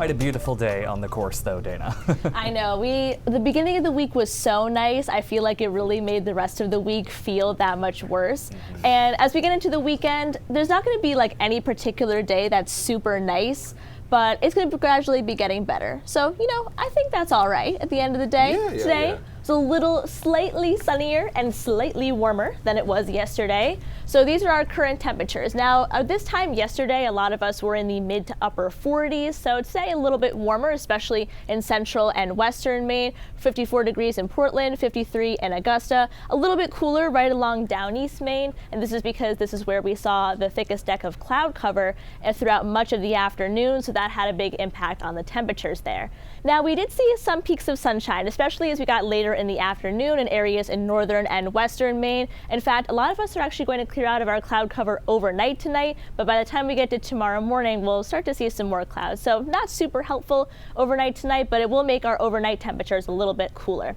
quite a beautiful day on the course though, Dana. I know. The beginning of the week was so nice. I feel like it really made the rest of the week feel that much worse. And as we get into the weekend, there's not going to be like any particular day that's super nice, but it's going to gradually be getting better. So, I think that's all right at the end of the day. Today it's a little slightly sunnier and slightly warmer than it was yesterday. So these are our current temperatures. Now, this time yesterday, a lot of us were in the mid to upper 40s. So today a little bit warmer, especially in central and western Maine. 54 degrees in Portland, 53 in Augusta. A little bit cooler right along down east Maine. And this is because this is where we saw the thickest deck of cloud cover throughout much of the afternoon. So that had a big impact on the temperatures there. Now, we did see some peaks of sunshine, especially as we got later in the afternoon in areas in northern and western Maine. In fact, a lot of us are actually going to clear out of our cloud cover overnight tonight, but by the time we get to tomorrow morning, we'll start to see some more clouds. So not super helpful overnight tonight, but it will make our overnight temperatures a little bit cooler.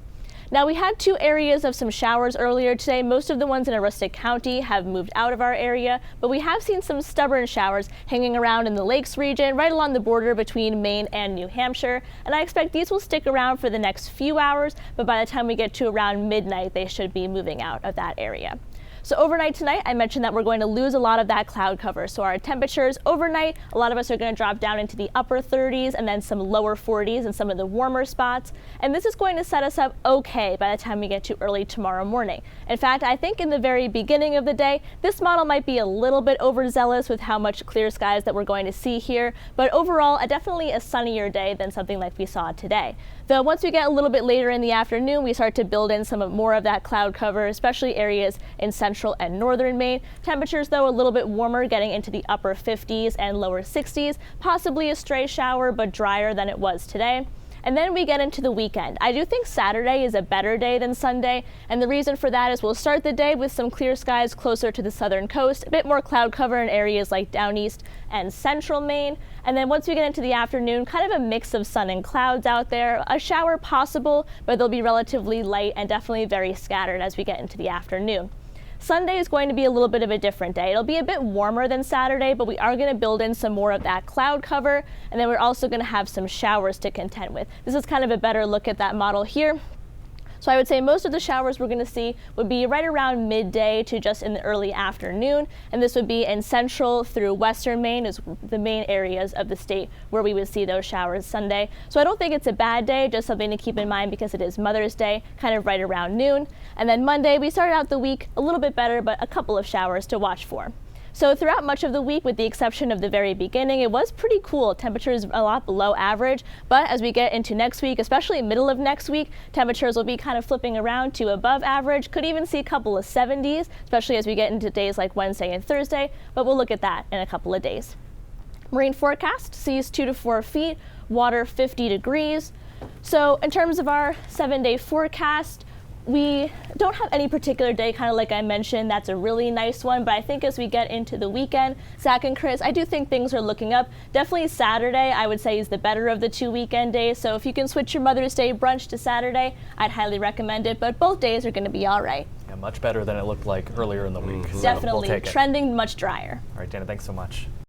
Now, we had two areas of some showers earlier today. Most of the ones in Aroostook County have moved out of our area, but we have seen some stubborn showers hanging around in the Lakes region, right along the border between Maine and New Hampshire. And I expect these will stick around for the next few hours, but by the time we get to around midnight, they should be moving out of that area. So overnight tonight, I mentioned that we're going to lose a lot of that cloud cover. So our temperatures overnight, a lot of us are going to drop down into the upper 30s and then some lower 40s in some of the warmer spots. And this is going to set us up okay by the time we get to early tomorrow morning. In fact, I think in the very beginning of the day, this model might be a little bit overzealous with how much clear skies that we're going to see here. But overall, definitely a sunnier day than something like we saw today. Though once we get a little bit later in the afternoon, we start to build in more of that cloud cover, especially areas in central and northern Maine. Temperatures, though, a little bit warmer, getting into the upper 50s and lower 60s. Possibly a stray shower, but drier than it was today. And then we get into the weekend. I do think Saturday is a better day than Sunday, and the reason for that is we'll start the day with some clear skies closer to the southern coast, a bit more cloud cover in areas like down east and central Maine. And then once we get into the afternoon, kind of a mix of sun and clouds out there. A shower possible, but they'll be relatively light and definitely very scattered as we get into the afternoon. Sunday is going to be a little bit of a different day. It'll be a bit warmer than Saturday, but we are going to build in some more of that cloud cover, and then we're also going to have some showers to contend with. This is kind of a better look at that model here. So I would say most of the showers we're going to see would be right around midday to just in the early afternoon, and this would be in central through western Maine, is the main areas of the state where we would see those showers Sunday. So I don't think it's a bad day, just something to keep in mind because it is Mother's Day, kind of right around noon. And then Monday, we started out the week a little bit better, but a couple of showers to watch for. So throughout much of the week, with the exception of the very beginning, it was pretty cool. Temperatures a lot below average, but as we get into next week, especially middle of next week, temperatures will be kind of flipping around to above average. Could even see a couple of 70s, especially as we get into days like Wednesday and Thursday, but we'll look at that in a couple of days. Marine forecast sees 2 to 4 feet, water 50 degrees. So in terms of our 7-day forecast, we don't have any particular day, kind of like I mentioned, that's a really nice one, but I think as we get into the weekend, Zach and Chris, I do think things are looking up. Definitely Saturday, I would say, is the better of the 2 weekend days, so if you can switch your Mother's Day brunch to Saturday, I'd highly recommend it, but both days are going to be all right. Yeah, much better than it looked like earlier in the week. Definitely, we'll trending much drier. All right, Dana, thanks so much.